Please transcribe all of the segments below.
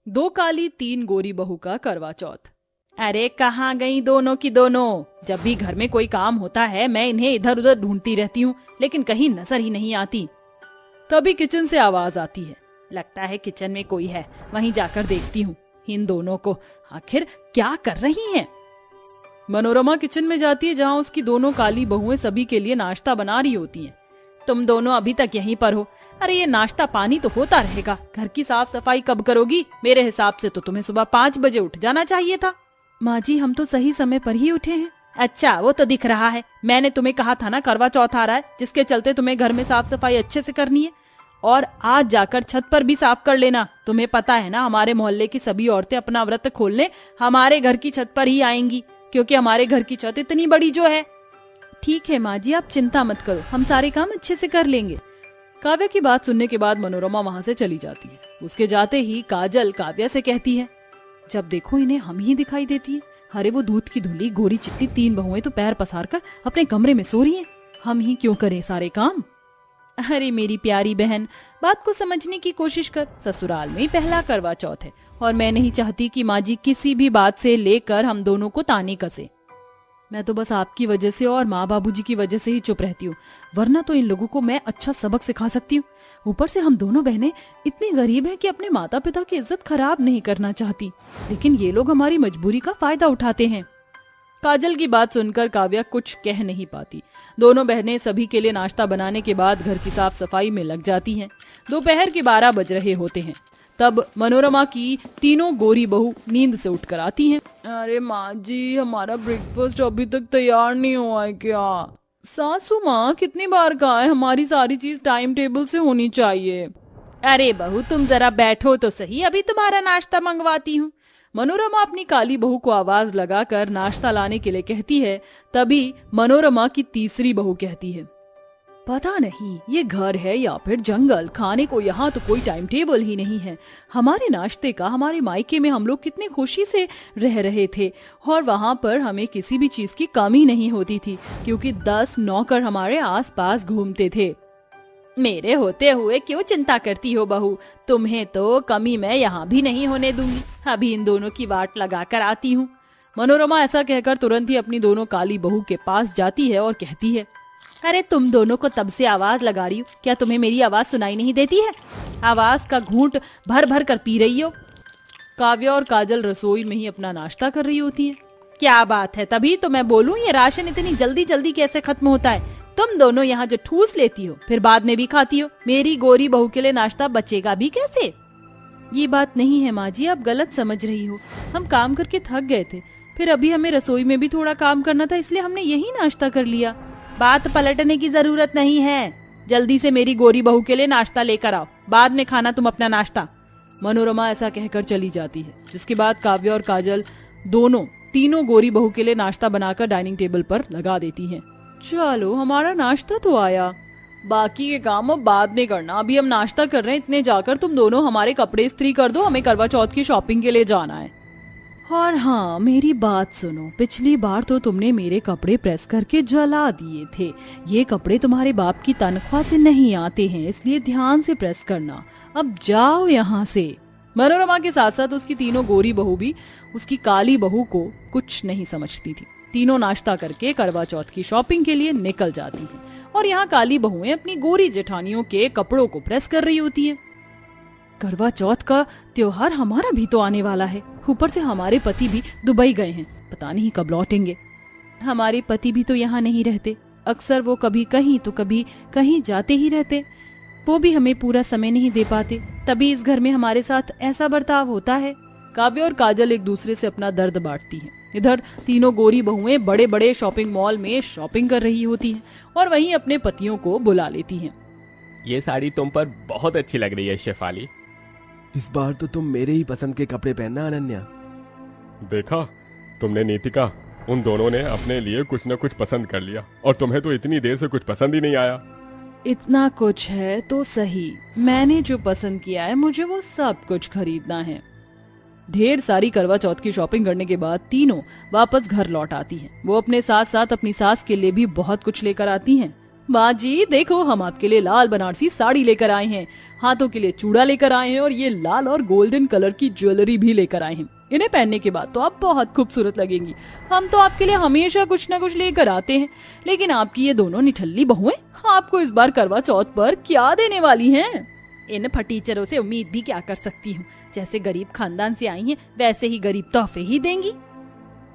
दो काली तीन गोरी बहू का करवा चौथ। अरे कहाँ गई दोनों की दोनों? जब भी घर में कोई काम होता है मैं इन्हें इधर उधर ढूंढती रहती हूँ, लेकिन कहीं नजर ही नहीं आती। तभी किचन से आवाज आती है। लगता है किचन में कोई है, वहीं जाकर देखती हूँ इन दोनों को आखिर क्या कर रही हैं। मनोरमा किचन में जाती है, जहाँ उसकी दोनों काली बहुएं सभी के लिए नाश्ता बना रही होती हैं। तुम दोनों अभी तक यहीं पर हो? अरे ये नाश्ता पानी तो होता रहेगा, घर की साफ सफाई कब करोगी? मेरे हिसाब से तो तुम्हें सुबह 5 बजे उठ जाना चाहिए था। माँ जी हम तो सही समय पर ही उठे हैं। अच्छा वो तो दिख रहा है, मैंने तुम्हें कहा था ना करवा चौथ आ रहा है, जिसके चलते तुम्हें घर में साफ सफाई अच्छे से करनी है। और आज जाकर छत पर भी साफ कर लेना। तुम्हें पता है ना हमारे मोहल्ले की सभी औरतें अपना व्रत खोलने हमारे घर की छत पर ही आएंगी, क्योंकि हमारे घर की छत इतनी बड़ी जो है। ठीक है माँ जी आप चिंता मत करो, हम सारे काम अच्छे से कर लेंगे। काव्या की बात सुनने के बाद मनोरमा वहाँ से चली जाती है। उसके जाते ही काजल काव्या से कहती है, जब देखो इन्हें हम ही दिखाई देती है। अरे वो दूध की धुली गोरी चिट्टी तीन बहुएं तो पैर पसार कर अपने कमरे में सो रही हैं। हम ही क्यों करें सारे काम? अरे मेरी प्यारी बहन, बात को समझने की कोशिश कर। ससुराल में पहला करवा चौथ है और मैं नहीं चाहती कि माँ जी किसी भी बात से लेकर हम दोनों को ताने कसे। मैं तो बस आपकी वजह से और माँ बाबूजी की वजह से ही चुप रहती हूँ, वरना तो इन लोगों को मैं अच्छा सबक सिखा सकती हूँ। ऊपर से हम दोनों बहनें इतनी गरीब हैं कि अपने माता पिता की इज्जत खराब नहीं करना चाहती, लेकिन ये लोग हमारी मजबूरी का फायदा उठाते हैं। काजल की बात सुनकर काव्या कुछ कह नहीं पाती। दोनों बहनें सभी के लिए नाश्ता बनाने के बाद घर की साफ सफाई में लग जाती हैं। दोपहर के 12 बज रहे होते हैं। तब मनोरमा की तीनों गोरी बहू नींद से उठकर आती हैं। अरे माँ जी हमारा ब्रेकफास्ट अभी तक तैयार नहीं हुआ है क्या? सासू माँ कितनी बार कहा है हमारी सारी चीज टाइम टेबल से होनी चाहिए। अरे बहू तुम जरा बैठो तो सही, अभी तुम्हारा नाश्ता मंगवाती हूँ। मनोरमा अपनी काली बहू को आवाज लगाकर नाश्ता लाने के लिए कहती है। तभी मनोरमा की तीसरी बहू कहती है, पता नहीं ये घर है या फिर जंगल, खाने को यहाँ तो कोई टाइम टेबल ही नहीं है। हमारे नाश्ते का हमारे मायके में हम लोग कितनी खुशी से रह रहे थे और वहाँ पर हमें किसी भी चीज की कमी नहीं होती थी, क्योंकि 10 नौकर हमारे आसपास घूमते थे। मेरे होते हुए क्यों चिंता करती हो बहू? तुम्हें तो कमी मैं यहाँ भी नहीं होने दूंगी। अभी इन दोनों की वाट लगा कर आती हूँ। मनोरमा ऐसा कहकर तुरंत ही अपनी दोनों काली बहू के पास जाती है और कहती है, अरे तुम दोनों को तब से आवाज लगा रही हूँ, क्या तुम्हें मेरी आवाज सुनाई नहीं देती है? आवाज का घूंट भर भर कर पी रही हो। काव्या और काजल रसोई में ही अपना नाश्ता कर रही होती हैं। क्या बात है, तभी तो मैं बोलूं ये राशन इतनी जल्दी जल्दी कैसे खत्म होता है? तुम दोनों यहाँ जो ठूस लेती हो फिर बाद में भी खाती हो, मेरी गोरी बहू के लिए नाश्ता बचेगा भी कैसे? ये बात नहीं है माँ जी, आप गलत समझ रही हो। हम काम करके थक गए थे, फिर अभी हमें रसोई में भी थोड़ा काम करना था, इसलिए हमने यही नाश्ता कर लिया। बात पलटने की जरूरत नहीं है, जल्दी से मेरी गोरी बहू के लिए नाश्ता लेकर आओ, बाद में खाना तुम अपना नाश्ता। मनोरमा ऐसा कहकर चली जाती है, जिसके बाद काव्या और काजल दोनों तीनों गोरी बहू के लिए नाश्ता बनाकर डाइनिंग टेबल पर लगा देती हैं। चलो हमारा नाश्ता तो आया, बाकी के काम अब बाद में करना, अभी हम नाश्ता कर रहे हैं। इतने जाकर तुम दोनों हमारे कपड़े इस्त्री कर दो, हमें करवा चौथ की शॉपिंग के लिए जाना है। और हाँ मेरी बात सुनो, पिछली बार तो तुमने मेरे कपड़े प्रेस करके जला दिए थे। ये कपड़े तुम्हारे बाप की तनख्वाह से नहीं आते हैं, इसलिए ध्यान से प्रेस करना। अब जाओ यहाँ से। मनोरमा के साथ साथ उसकी तीनों गोरी बहू भी उसकी काली बहू को कुछ नहीं समझती थी। तीनों नाश्ता करके करवा चौथ की शॉपिंग के लिए निकल जाती हैं और यहाँ काली बहुएं अपनी गोरी जेठानियों के कपड़ों को प्रेस कर रही होती हैं। करवा चौथ का त्योहार हमारा भी तो आने वाला है, ऊपर से हमारे पति भी दुबई गए हैं, पता नहीं कब लौटेंगे। हमारे पति भी तो यहाँ नहीं रहते, अक्सर वो कभी कहीं तो कभी कहीं जाते ही रहते, वो भी हमें पूरा समय नहीं दे पाते, तभी इस घर में हमारे साथ ऐसा बर्ताव होता है। काव्या और काजल एक दूसरे से अपना दर्द बांटती हैं। इधर तीनों गोरी बहुएं बड़े बड़े शॉपिंग मॉल में शॉपिंग कर रही होती हैं और वहीं अपने पतियों को बुला लेती हैं। ये साड़ी तुम पर बहुत अच्छी लग रही है शेफाली। इस बार तो तुम मेरे ही पसंद के कपड़े पहनना अनन्या। देखा तुमने नीतिका, उन दोनों ने अपने लिए कुछ न कुछ पसंद कर लिया और तुम्हें तो इतनी देर से कुछ पसंद ही नहीं आया। इतना कुछ है तो सही, मैंने जो पसंद किया है मुझे वो सब कुछ खरीदना है। ढेर सारी करवा चौथ की शॉपिंग करने के बाद तीनों वापस घर लौट आती हैं। वो अपने साथ साथ अपनी सास के लिए भी बहुत कुछ लेकर आती हैं। माँ जी देखो, हम आपके लिए लाल बनारसी साड़ी लेकर आए हैं, हाथों के लिए चूड़ा लेकर आए हैं और ये लाल और गोल्डन कलर की ज्वेलरी भी लेकर आए हैं। इन्हें पहनने के बाद तो आप बहुत खूबसूरत लगेंगी। हम तो आपके लिए हमेशा कुछ न कुछ लेकर आते हैं, लेकिन आपकी ये दोनों निठल्ली बहुएं आपको इस बार करवा चौथ पर क्या देने वाली हैं? इन फटीचरों से उम्मीद भी क्या कर सकती हूँ, जैसे गरीब खानदान से आई हैं वैसे ही गरीब तोहफे ही देंगी।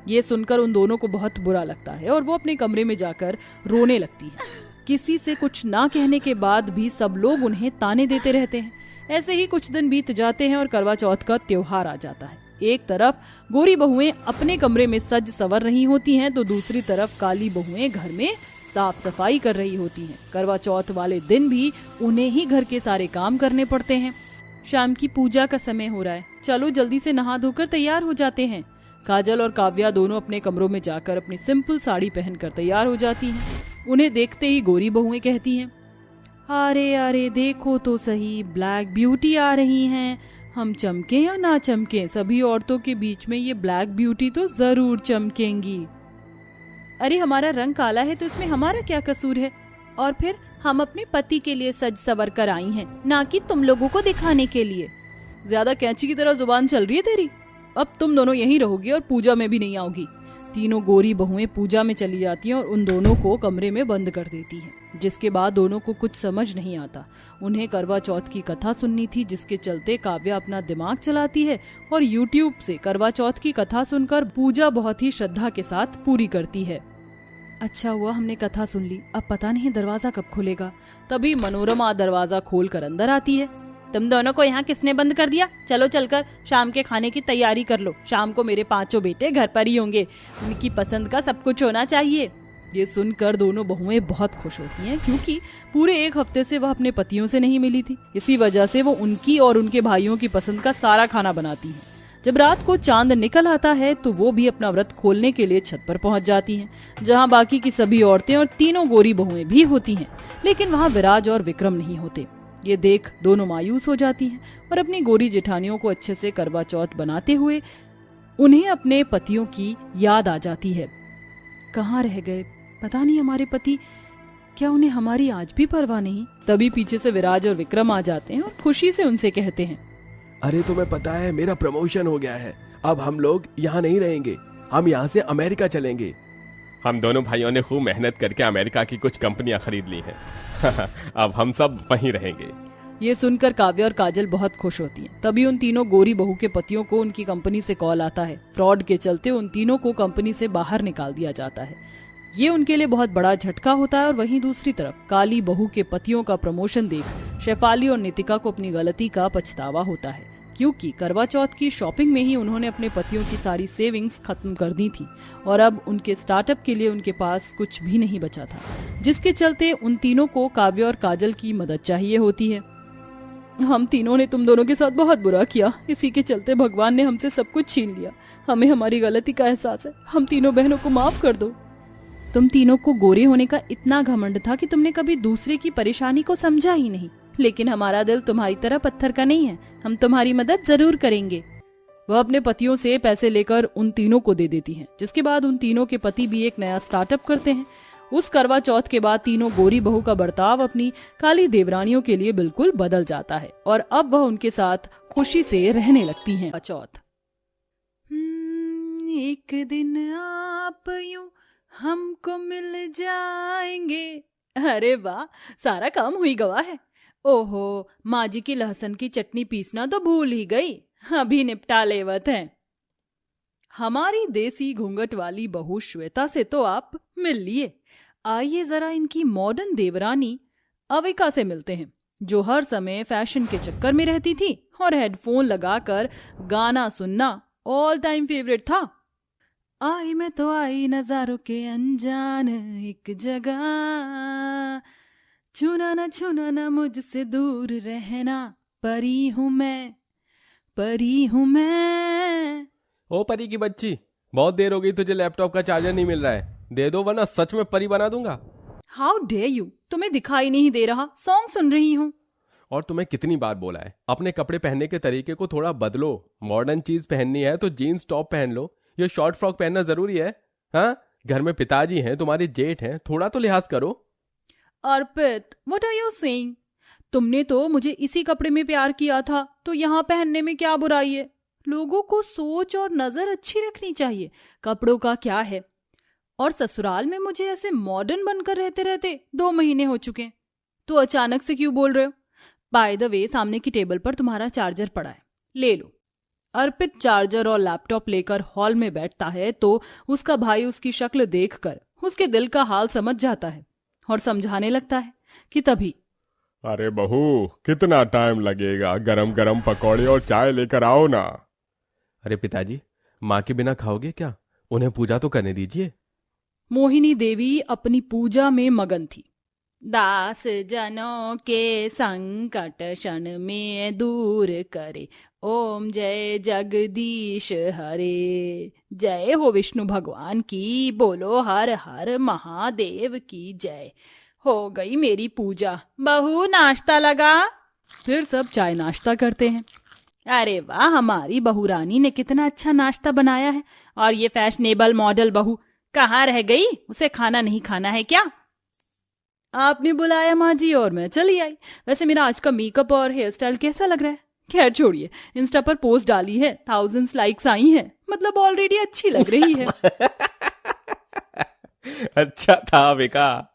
ये सुनकर उन दोनों को बहुत बुरा लगता है और वो अपने कमरे में जाकर रोने लगती है। किसी से कुछ ना कहने के बाद भी सब लोग उन्हें ताने देते रहते हैं। ऐसे ही कुछ दिन बीत जाते हैं और करवा चौथ का त्योहार आ जाता है। एक तरफ गोरी बहुएं अपने कमरे में सज संवर रही होती हैं, तो दूसरी तरफ काली बहुएं घर में साफ सफाई कर रही होती हैं। करवा चौथ वाले दिन भी उन्हें ही घर के सारे काम करने पड़ते हैं। शाम की पूजा का समय हो रहा है, चलो जल्दी से नहा धोकर तैयार हो जाते हैं। काजल और काव्या दोनों अपने कमरों में जाकर अपनी सिंपल साड़ी पहनकर तैयार हो जाती हैं। उन्हें देखते ही गोरी बहुएं कहती हैं, अरे अरे देखो तो सही, ब्लैक ब्यूटी आ रही हैं। हम चमके या ना चमके, सभी औरतों के बीच में ये ब्लैक ब्यूटी तो जरूर चमकेंगी। अरे हमारा रंग काला है तो इसमें हमारा क्या कसूर है? और फिर हम अपने पति के लिए सज सवर कर आई हैं, ना कि तुम लोगों को दिखाने के लिए। ज्यादा कैंची की तरह जुबान चल रही है तेरी। अब तुम दोनों यहीं रहोगी और पूजा में भी नहीं आओगी। तीनों गोरी बहुएं पूजा में चली जाती हैं और उन दोनों को कमरे में बंद कर देती हैं। जिसके बाद दोनों को कुछ समझ नहीं आता। उन्हें करवा चौथ की कथा सुननी थी, जिसके चलते काव्या अपना दिमाग चलाती है और YouTube से करवा चौथ की कथा सुनकर पूजा बहुत ही श्रद्धा के साथ पूरी करती है। अच्छा हुआ हमने कथा सुन ली, अब पता नहीं दरवाजा कब खुलेगा। तभी मनोरमा दरवाजा खोलकर अंदर आती है। तुम दोनों को यहाँ किसने बंद कर दिया? चलो चलकर शाम के खाने की तैयारी कर लो। शाम को मेरे 5 बेटे घर पर ही होंगे, उनकी पसंद का सब कुछ होना चाहिए। ये सुनकर दोनों बहुएं बहुत खुश होती हैं, क्योंकि पूरे 1 हफ्ते से वह अपने पतियों से नहीं मिली थी। इसी वजह से वो उनकी और उनके भाइयों की पसंद का सारा खाना बनाती हैं। जब रात को चांद निकल आता है तो वो भी अपना व्रत खोलने के लिए छत पर पहुंच जाती हैं, जहां बाकी की सभी औरतें और तीनों गोरी बहुएं भी होती हैं, लेकिन वहां विराज और विक्रम नहीं होते। ये देख दोनों मायूस हो जाती हैं और अपनी गोरी जेठानियों को अच्छे से करवा चौथ बनाते हुए उन्हें अपने पतियों की याद आ जाती है। कहाँ रह गए, पता नहीं हमारे पति, क्या उन्हें हमारी आज भी परवाह नहीं? तभी पीछे से विराज और विक्रम आ जाते हैं और खुशी से उनसे कहते हैं, अरे तुम्हें पता है मेरा प्रमोशन हो गया है, अब हम लोग यहाँ नहीं रहेंगे, हम यहाँ से अमेरिका चलेंगे। हम दोनों भाइयों ने खूब मेहनत करके अमेरिका की कुछ कंपनियां खरीद ली हैं। अब हम सब वहीं रहेंगे। ये सुनकर काव्या और काजल बहुत खुश होती हैं। तभी उन तीनों गोरी बहू के पतियों को उनकी कंपनी से कॉल आता है। फ्रॉड के चलते उन तीनों को कंपनी से बाहर निकाल दिया जाता है। ये उनके लिए बहुत बड़ा झटका होता है। और वहीं दूसरी तरफ काली बहू के पतियों का प्रमोशन देख शेफाली और नितिका को अपनी गलती का पछतावा होता है, क्योंकि करवा चौथ की शॉपिंग में ही उन्होंने अपने पतियों की सारी सेविंग्स खत्म कर दी थी और अब उनके स्टार्टअप के लिए उनके पास कुछ भी नहीं बचा था, जिसके चलते उन तीनों को काव्या और काजल की मदद चाहिए होती है। हम तीनों ने तुम दोनों के साथ बहुत बुरा किया, इसी के चलते भगवान ने हमसे सब कुछ छीन लिया। हमें हमारी गलती का एहसास है, हम तीनों बहनों को माफ कर दो। तुम तीनों को गोरे होने का इतना घमंड था कि तुमने कभी दूसरे की परेशानी को समझा ही नहीं, लेकिन हमारा दिल तुम्हारी तरह पत्थर का नहीं है, हम तुम्हारी मदद जरूर करेंगे। वह अपने पतियों से पैसे लेकर उन तीनों को दे देती हैं, जिसके बाद उन तीनों के पति भी एक नया स्टार्टअप करते हैं। उस करवा चौथ के बाद तीनों गोरी बहू का बर्ताव अपनी काली देवरानियों के लिए बिल्कुल बदल जाता है और अब वह उनके साथ खुशी से रहने लगती हैं। चौथ एक दिन आप यूं हमको मिल जाएंगे। अरे वाह, सारा काम हुई गवा है। ओहो, माँ जी की लहसुन की चटनी पीसना तो भूल ही गई, अभी निपटा लेवत है। हमारी देसी घूंघट वाली बहू श्वेता से तो आप मिल लिए, आइए जरा इनकी मॉडर्न देवरानी अविका से मिलते हैं, जो हर समय फैशन के चक्कर में रहती थी और हेडफोन लगाकर गाना सुनना ऑल टाइम फेवरेट था। आई मैं तो आई नजारों के अनजान एक जगह, छूना ना मुझसे दूर रहना, परी हूँ मैं, परी हूँ मैं। ओ परी की बच्ची, बहुत देर हो गई, तुझे लैपटॉप का चार्जर नहीं मिल रहा है, दे दो वरना सच में परी बना दूंगा। हाउ डेयर यू, तुम्हें दिखाई नहीं दे रहा, सॉन्ग सुन रही हूँ। और तुम्हें कितनी बार बोला है, अपने कपड़े पहनने के तरीके को थोड़ा बदलो। मॉडर्न चीज पहननी है तो जीन्स टॉप पहन लो, ये शॉर्ट फ्रॉक पहनना जरूरी है? हाँ, घर में पिताजी हैं, तुम्हारे जेठ हैं, थोड़ा तो लिहाज करो। अर्पित, व्हाट आर यू सेइंग? तुमने तो मुझे इसी कपड़े में प्यार किया था, तो यहाँ पहनने में क्या बुराई है? लोगों को सोच और नजर अच्छी रखनी चाहिए, कपड़ों का क्या है। और ससुराल में मुझे ऐसे मॉडर्न बनकर रहते रहते 2 महीने हो चुके हैं, तो अचानक से क्यों बोल रहे हो? बाय द वे, सामने की टेबल पर तुम्हारा चार्जर पड़ा है, ले लो। अर्पित चार्जर और लैपटॉप लेकर हॉल में बैठता है तो उसका भाई उसकी शक्ल देखकर उसके दिल का हाल समझ जाता है और समझाने लगता है कि तभी अरे बहू, कितना टाइम लगेगा? गरम गरम पकौड़े और चाय लेकर आओ ना। अरे पिताजी, माँ के बिना खाओगे क्या? उन्हें पूजा तो करने दीजिए। मोहिनी देवी अपनी पूजा में मगन थी। दास जनों के संकट क्षण में दूर करे, ओम जय जगदीश हरे। जय हो विष्णु भगवान की, बोलो हर हर महादेव की जय। हो गई मेरी पूजा, बहू नाश्ता लगा। फिर सब चाय नाश्ता करते हैं। अरे वाह, हमारी बहू रानी ने कितना अच्छा नाश्ता बनाया है। और ये फैशनेबल मॉडल बहू कहाँ रह गई? उसे खाना नहीं खाना है क्या? आपने बुलाया माँ जी और मैं चली आई। वैसे मेरा आज का मेकअप और हेयर स्टाइल कैसा लग रहा है? खैर छोड़िए, इंस्टा पर पोस्ट डाली है, 1000 लाइक्स आई हैं, मतलब ऑलरेडी अच्छी लग रही है। अच्छा था बेका।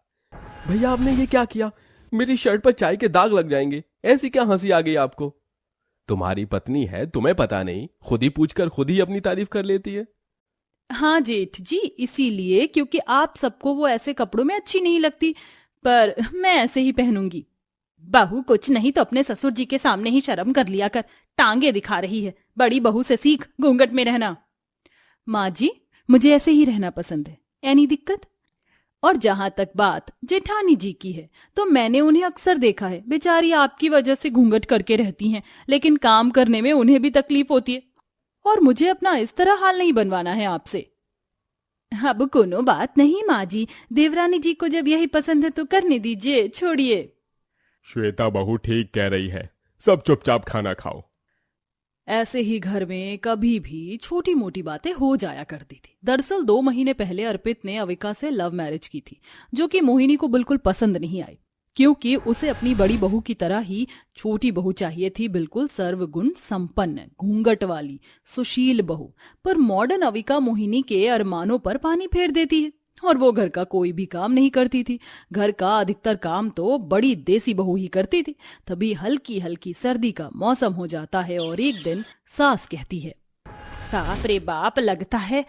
भैया आपने ये क्या किया? मेरी शर्ट पर चाय के दाग लग जाएंगे। ऐसी क्या हंसी आ गई आपको? तुम्हारी पत्नी है, तुम्हें पता नहीं? खुद ही पूछकर खुद ही अपनी तारीफ कर लेती है। हाँ जेठ जी, इसीलिए, क्योंकि आप सबको वो ऐसे कपड़ों में अच्छी नहीं लगती, पर मैं ऐसे ही पहनूंगी। बहू कुछ नहीं तो अपने ससुर जी के सामने ही शर्म कर लिया कर, टांगे दिखा रही है। बड़ी बहू से सीख घूंघट में रहना। माँ जी, मुझे ऐसे ही रहना पसंद है, एनी दिक्कत? और जहां तक बात जेठानी जी की है, तो मैंने उन्हें अक्सर देखा है, बेचारी आपकी वजह से घूंघट करके रहती हैं, लेकिन काम करने में उन्हें भी तकलीफ होती है। और मुझे अपना इस तरह हाल नहीं बनवाना है आपसे। अब कोनो बात नहीं माँ जी, देवरानी जी को जब यही पसंद है तो करने दीजिए, छोड़िए। श्वेता बहू ठीक कह रही है, सब चुपचाप खाना खाओ। ऐसे ही घर में कभी भी छोटी मोटी बातें हो जाया करती थी। दरअसल 2 महीने पहले अर्पित ने अविका से लव मैरिज की थी, जो कि मोहिनी को बिल्कुल पसंद नहीं आई, क्योंकि उसे अपनी बड़ी बहू की तरह ही छोटी बहू चाहिए थी, बिल्कुल सर्वगुण संपन्न, घूंघट वाली, सुशील बहू। पर मॉडर्न अविका मोहिनी के अरमानों पर पानी फेर देती है, और वो घर का कोई भी काम नहीं करती थी। घर का अधिकतर काम तो बड़ी देसी बहू ही करती थी। तभी हल्की हल्की सर्दी का मौसम हो जाता है और एक दिन सास कहती है, बाप रे बाप, लगता है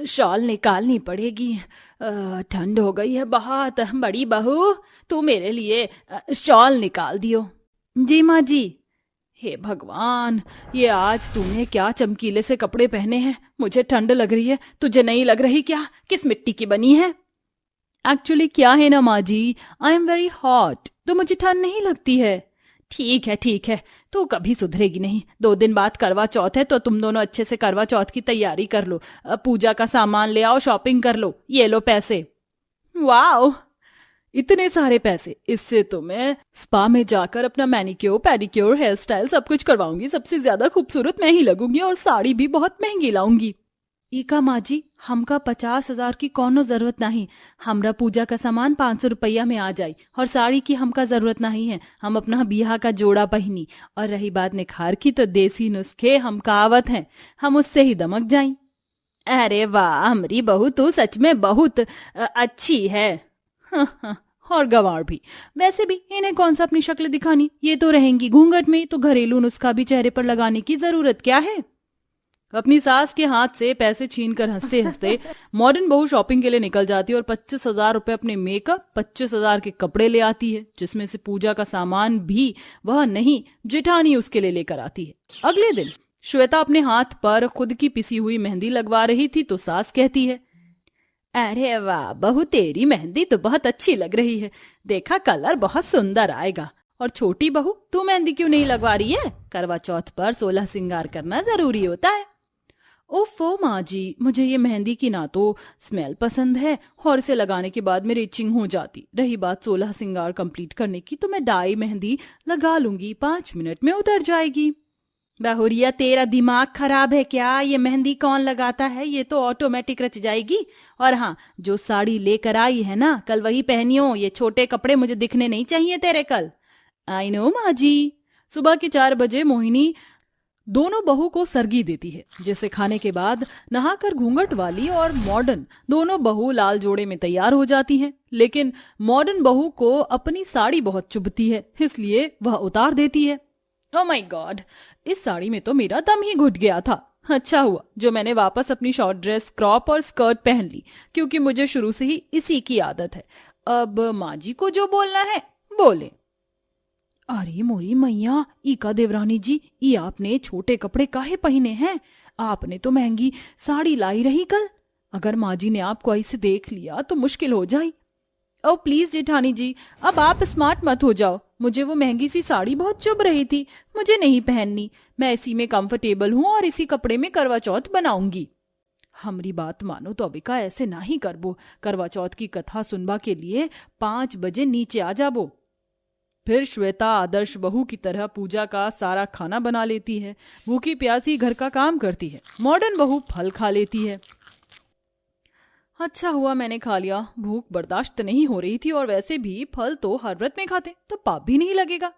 शॉल निकालनी पड़ेगी, ठंड हो गई है बहुत। बड़ी बहू, तू मेरे लिए शॉल निकाल दियो। जी माँ जी। हे भगवान, ये आज तूने क्या चमकीले से कपड़े पहने हैं, मुझे ठंड लग रही है, तुझे नहीं लग रही क्या? किस मिट्टी की बनी है? एक्चुअली क्या है ना माँ जी, आई एम वेरी हॉट, तो मुझे ठंड नहीं लगती है। ठीक है, तू कभी सुधरेगी नहीं। 2 दिन बाद करवा चौथ है, तो तुम दोनों अच्छे से करवा चौथ की तैयारी कर लो, पूजा का सामान ले आओ, शॉपिंग कर लो, ये लो पैसे। वाओ, इतने सारे पैसे! इससे तो मैं स्पा में जाकर अपना मैनिक्योर, पेडिक्योर, हेयर स्टाइल सब कुछ करवाऊंगी। सबसे ज्यादा खूबसूरत मैं ही लगूंगी और साड़ी भी बहुत महंगी लाऊंगी। इका माँ जी, हमका 50,000 की कोनो जरूरत नहीं। हमरा पूजा का सामान 500 रुपया में आ जाई, और साड़ी की हमका जरूरत नहीं है। हम अपना बियाह का जोड़ा पहनी। और रही बात निखार की, तो देसी नुस्खे हम कहावत हैं, हम उससे ही दमक जाई। अरे वाह, हमारी बहू तो सच में बहुत अच्छी है। और गंवार भी। वैसे भी इन्हें कौन सा अपनी शक्ल दिखानी, ये तो रहेंगी घूंघट में, तो घरेलू नुस्खा भी चेहरे पर लगाने की जरूरत क्या है? अपनी सास के हाथ से पैसे छीनकर हंसते हंसते मॉडर्न बहू शॉपिंग के लिए निकल जाती है और 25,000 रुपए अपने मेकअप, 25,000 के कपड़े ले आती है, जिसमें से पूजा का सामान भी वह नहीं, जेठानी उसके लिए लेकर आती है। अगले दिन श्वेता अपने हाथ पर खुद की पिसी हुई मेहंदी लगवा रही थी, तो सास कहती है, अरे वाह बहू, तेरी मेहंदी तो बहुत अच्छी लग रही है, देखा कलर बहुत सुंदर आएगा। और छोटी बहू, तू मेहंदी क्यों नहीं लगवा रही है? करवा चौथ पर 16 श्रृंगार करना जरूरी होता है। ओफो माँ जी, मुझे ये मेहंदी की ना तो स्मेल पसंद है, और इसे लगाने के बाद मेरी इचिंग हो जाती। रही बात 16 श्रृंगार कंप्लीट करने की, तो मैं डाई मेहंदी लगा लूंगी, 5 मिनट में उतर जाएगी। बहुरिया तेरा दिमाग खराब है क्या? ये मेहंदी कौन लगाता है? ये तो ऑटोमेटिक रच जाएगी। और हाँ, जो साड़ी लेकर आई है ना, कल वही पहनियो। ये छोटे कपड़े मुझे दिखने नहीं चाहिए तेरे कल। आई नो माँ जी। सुबह के 4 बजे मोहिनी दोनों बहू को सरगी देती है, जिसे खाने के बाद नहाकर घूंघट वाली और मॉडर्न दोनों बहू लाल जोड़े में तैयार हो जाती हैं। लेकिन मॉडर्न बहू को अपनी साड़ी बहुत चुभती है, इसलिए वह उतार देती है। ओह माय गॉड, इस साड़ी में तो मेरा दम ही घुट गया था। अच्छा हुआ जो मैंने वापस अपनी शॉर्ट ड्रेस, क्रॉप और स्कर्ट पहन ली, क्योंकि मुझे शुरू से ही इसी की आदत है। अब माँ जी को जो बोलना है बोले। अरे मोरी मैया, ईका देवरानी जी, ये आपने छोटे कपड़े काहे पहने हैं? आपने तो महंगी साड़ी लाई रही कल। अगर माँ जी ने आपको ऐसे देख लिया तो मुश्किल हो जाए। ओ प्लीज जेठानी जी, अब आप स्मार्ट मत हो जाओ। मुझे वो महंगी सी साड़ी बहुत चुभ रही थी, मुझे नहीं पहननी। मैं इसी में कंफर्टेबल हूँ और इसी कपड़े में करवा चौथ बनाऊंगी। हमारी बात मानो तो अबिका ऐसे ना ही करबो। करवा चौथ की कथा सुनवा के लिए 5 बजे नीचे आ जाबो। फिर श्वेता आदर्श बहू की तरह पूजा का सारा खाना बना लेती है, भूखी प्यासी घर का काम करती है। मॉडर्न बहू फल खा लेती है। अच्छा हुआ मैंने खा लिया, भूख बर्दाश्त नहीं हो रही थी और वैसे भी फल तो हर व्रत में खाते तो पाप भी नहीं लगेगा।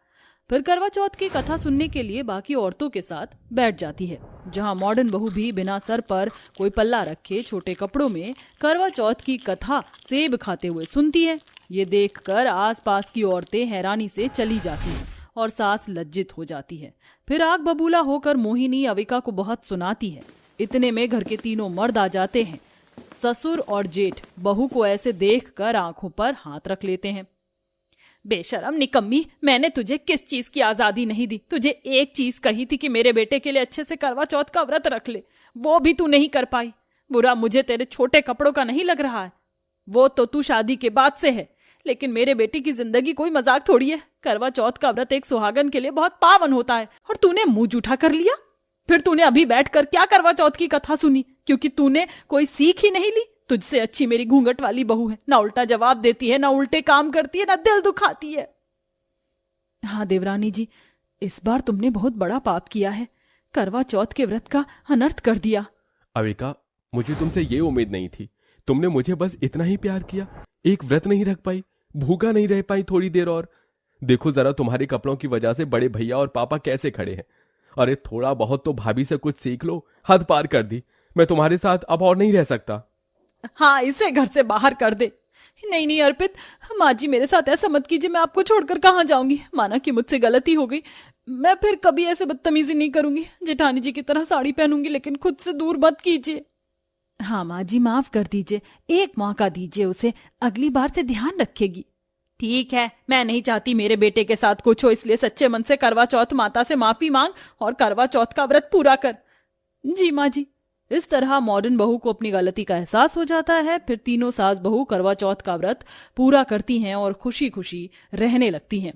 फिर करवा चौथ की कथा सुनने के लिए बाकी औरतों के साथ बैठ जाती है, जहां मॉडर्न बहू भी बिना सर पर कोई पल्ला रखे छोटे कपड़ों में करवा चौथ की कथा सेब खाते हुए सुनती है। ये देखकर आसपास की औरतें हैरानी से चली जाती हैं और सास लज्जित हो जाती है। फिर आग बबूला होकर मोहिनी अविका को बहुत सुनाती है। इतने में घर के तीनों मर्द आ जाते हैं। ससुर और जेठ बहू को ऐसे देखकर आंखों पर हाथ रख लेते हैं। बेशरम निकम्मी, मैंने तुझे किस चीज की आजादी नहीं दी? तुझे एक चीज कही थी कि मेरे बेटे के लिए अच्छे से करवा चौथ का व्रत रख ले, वो भी तू नहीं कर पाई। बुरा मुझे तेरे छोटे कपड़ों का नहीं लग रहा है, वो तो तू शादी के बाद से है, लेकिन मेरे बेटे की जिंदगी कोई मजाक थोड़ी है। करवा चौथ का व्रत एक सुहागन के लिए बहुत पावन होता है और तूने मुंह जूठा कर लिया। फिर तूने अभी बैठकर क्या करवा चौथ की कथा सुनी? क्योंकि तूने कोई सीख ही नहीं ली। तुझसे अच्छी मेरी घूंघट वाली बहू है, ना उल्टा जवाब देती है, ना उल्टे काम करती है, ना दिल दुखाती है। हाँ देवरानी जी, इस बार तुमने बहुत बड़ा पाप किया है, करवा चौथ के व्रत का अनर्थ कर दिया। अविका, मुझे तुमसे ये उम्मीद नहीं थी। तुमने मुझे बस इतना ही प्यार किया, एक व्रत नहीं रख पाई, भूखा नहीं रह पाई थोड़ी देर और। देखो जरा तुम्हारे कपड़ों की वजह से बड़े भैया और पापा कैसे खड़े हैं। अरे थोड़ा बहुत तो भाभी से कुछ सीख लो, हद पार कर दी। मैं तुम्हारे साथ अब और नहीं रह सकता। हाँ, इसे घर से बाहर कर दे। नहीं नहीं अर्पित, माँ जी मेरे साथ ऐसा मत कीजिए, मैं आपको छोड़कर कहाँ जाऊंगी। माना कि मुझसे गलती हो गई, मैं फिर कभी ऐसे बदतमीजी नहीं करूंगी। जेठानी जी की तरह साड़ी पहनूंगी, लेकिन खुद से दूर मत कीजिए। हाँ माँ जी, माफ कर दीजिए, एक मौका दीजिए उसे, अगली बार से ध्यान रखेगी। ठीक है, मैं नहीं चाहती मेरे बेटे के साथ कुछ हो, इसलिए सच्चे मन से करवा चौथ माता से माफी मांग और करवा चौथ का व्रत पूरा कर। जी माँ जी। इस तरह मॉडर्न बहू को अपनी गलती का एहसास हो जाता है। फिर तीनों सास बहू करवा चौथ का व्रत पूरा करती हैं और खुशी खुशी रहने लगती हैं।